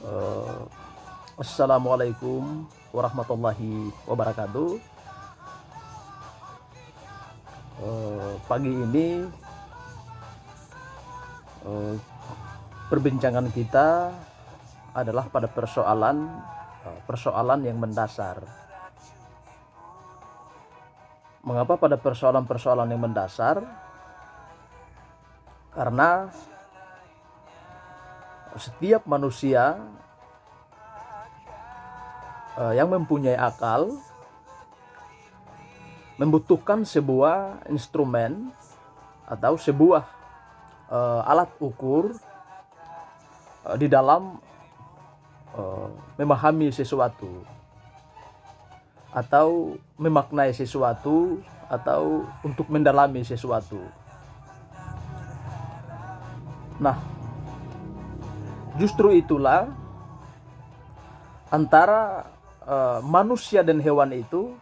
Eh, Assalamualaikum warahmatullahi wabarakatuh. Pagi ini eh, perbincangan kita adalah pada persoalan yang mendasar. Mengapa pada persoalan-persoalan yang mendasar? Karena setiap manusia yang mempunyai akal membutuhkan sebuah instrumen atau sebuah alat ukur di dalam memahami sesuatu atau memaknai sesuatu atau untuk mendalami sesuatu. Nah, justru itulah antara manusia dan hewan itu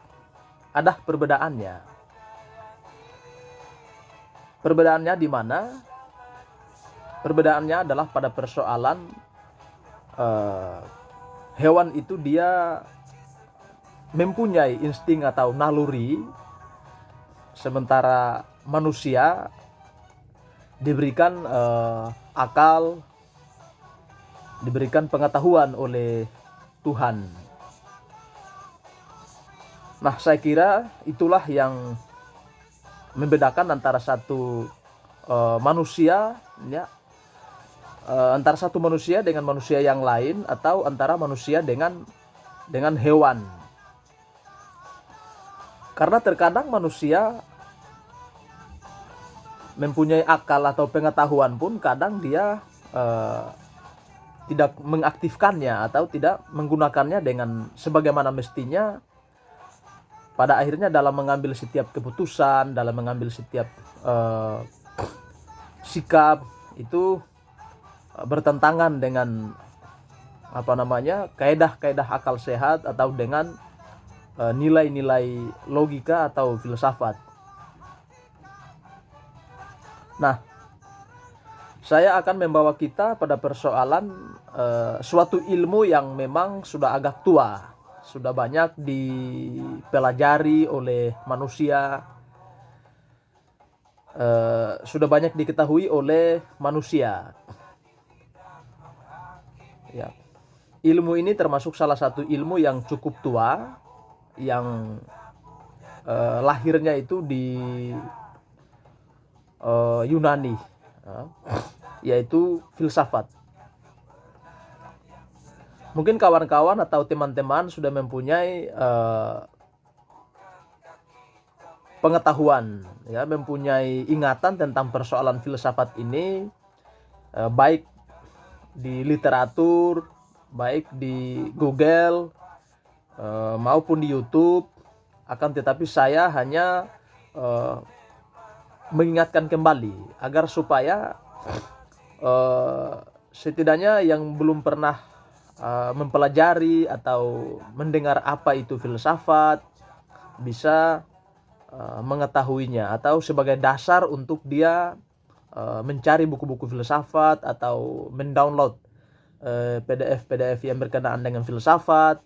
ada perbedaannya. Perbedaannya di mana? Perbedaannya adalah pada persoalan hewan itu dia mempunyai insting atau naluri, sementara manusia diberikan akal, diberikan pengetahuan oleh Tuhan. Nah, saya kira itulah yang membedakan antara satu manusia, ya, antara satu manusia dengan manusia yang lain, atau antara manusia dengan hewan. Karena terkadang manusia mempunyai akal atau pengetahuan pun kadang dia tidak mengaktifkannya atau tidak menggunakannya dengan sebagaimana mestinya. Pada akhirnya dalam mengambil setiap keputusan, dalam mengambil setiap sikap itu bertentangan dengan kaidah-kaidah akal sehat atau dengan nilai-nilai logika atau filsafat. Nah, saya akan membawa kita pada persoalan suatu ilmu yang memang sudah agak tua, sudah banyak dipelajari oleh manusia, sudah banyak diketahui oleh manusia. Ya. Ilmu ini termasuk salah satu ilmu yang cukup tua, yang lahirnya itu di Yunani, yaitu filsafat. Mungkin kawan-kawan atau teman-teman sudah mempunyai pengetahuan, ya, mempunyai ingatan tentang persoalan filsafat ini, baik di literatur, baik di Google maupun di YouTube. Akan tetapi saya hanya mengingatkan kembali agar supaya setidaknya yang belum pernah mempelajari atau mendengar apa itu filsafat bisa mengetahuinya, atau sebagai dasar untuk dia mencari buku-buku filsafat atau mendownload PDF yang berkenaan dengan filsafat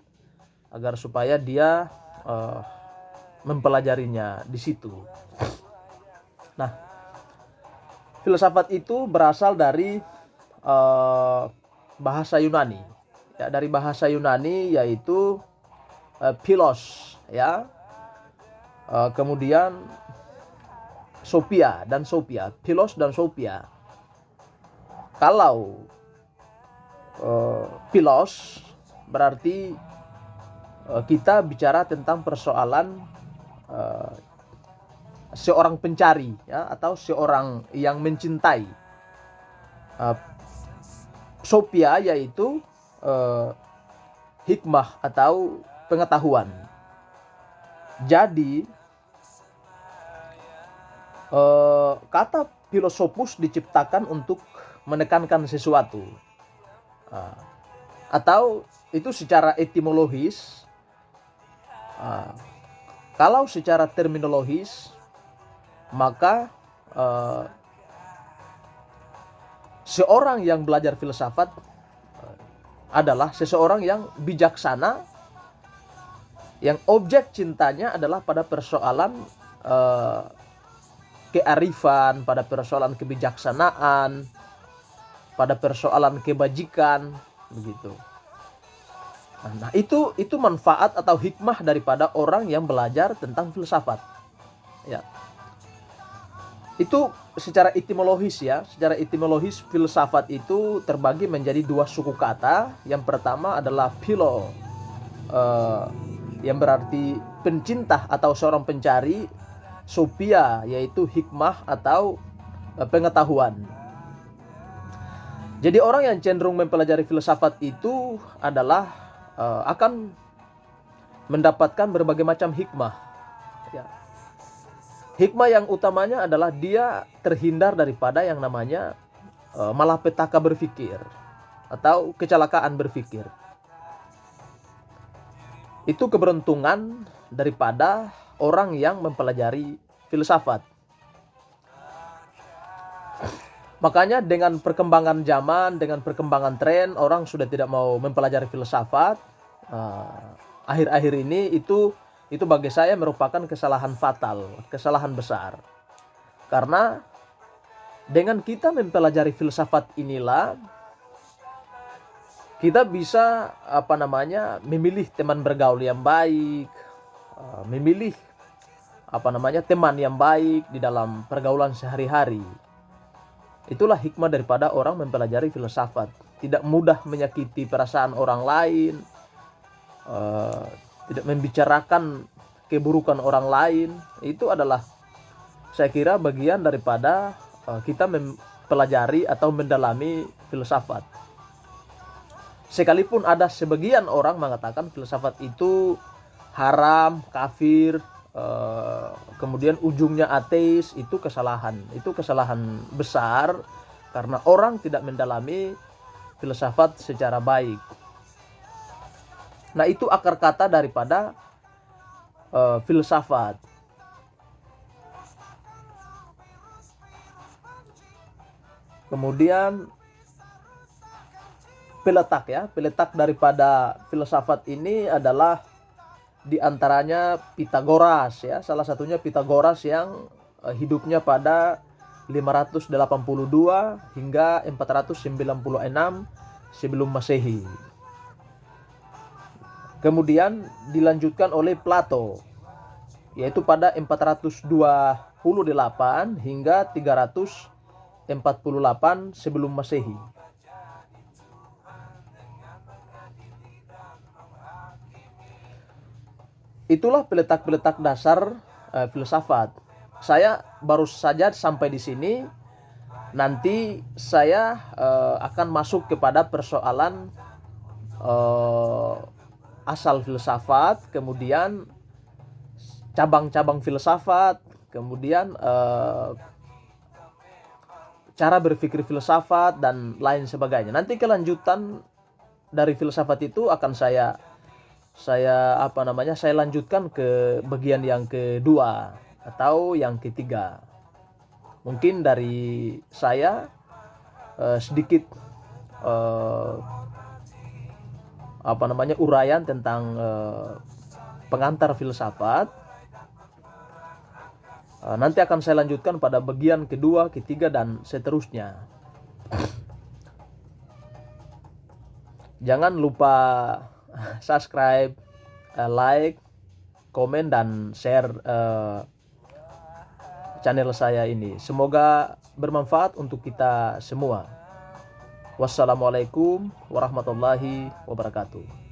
agar supaya dia mempelajarinya di situ. Nah, filsafat itu berasal dari bahasa Yunani, ya, dari bahasa Yunani yaitu philos, ya, kemudian Sophia, philos dan Sophia. Kalau philos berarti kita bicara tentang persoalan seorang pencari, ya, atau seorang yang mencintai. Sophia yaitu hikmah atau pengetahuan. Jadi kata filosofus diciptakan untuk menekankan sesuatu, atau itu secara etimologis. Kalau secara terminologis, maka seorang yang belajar filsafat adalah seseorang yang bijaksana, yang objek cintanya adalah pada persoalan kearifan, pada persoalan kebijaksanaan, pada persoalan kebajikan, begitu. Nah, itu manfaat atau hikmah daripada orang yang belajar tentang filsafat. Ya. Itu secara etimologis ya, secara etimologis filsafat itu terbagi menjadi dua suku kata. Yang pertama adalah philo, yang berarti pencinta atau seorang pencari, sophia yaitu hikmah atau pengetahuan. Jadi orang yang cenderung mempelajari filsafat itu adalah akan mendapatkan berbagai macam hikmah. Ya. Hikmah yang utamanya adalah dia terhindar daripada yang namanya malapetaka berpikir atau kecelakaan berpikir. Itu keberuntungan daripada orang yang mempelajari filsafat. Makanya dengan perkembangan zaman, dengan perkembangan tren, orang sudah tidak mau mempelajari filsafat. Akhir-akhir ini itu bagi saya merupakan kesalahan fatal, kesalahan besar. Karena dengan kita mempelajari filsafat inilah kita bisa memilih teman bergaul yang baik, memilih teman yang baik di dalam pergaulan sehari-hari. Itulah hikmah daripada orang mempelajari filsafat. Tidak mudah menyakiti perasaan orang lain, tidak membicarakan keburukan orang lain. Itu adalah saya kira bagian daripada kita mempelajari atau mendalami filsafat. Sekalipun ada sebagian orang mengatakan filsafat itu haram, kafir, kemudian ujungnya ateis, itu kesalahan besar karena orang tidak mendalami filsafat secara baik. Nah, itu akar kata daripada filsafat. Kemudian peletak daripada filsafat ini adalah di antaranya Pitagoras ya, salah satunya Pitagoras yang hidupnya pada 582 hingga 496 sebelum Masehi. Kemudian dilanjutkan oleh Plato yaitu pada 428 hingga 348 sebelum Masehi. Itulah peletak-peletak dasar filsafat. Saya baru saja sampai di sini. Nanti saya akan masuk kepada persoalan asal filsafat, kemudian cabang-cabang filsafat, kemudian cara berpikir filsafat dan lain sebagainya. Nanti kelanjutan dari filsafat itu akan saya lanjutkan ke bagian yang kedua atau yang ketiga. Mungkin dari saya sedikit uraian tentang pengantar filsafat. Nanti akan saya lanjutkan pada bagian kedua, ketiga dan seterusnya. Jangan lupa subscribe, like, komen dan share channel saya ini. Semoga bermanfaat untuk kita semua. Wassalamualaikum warahmatullahi wabarakatuh.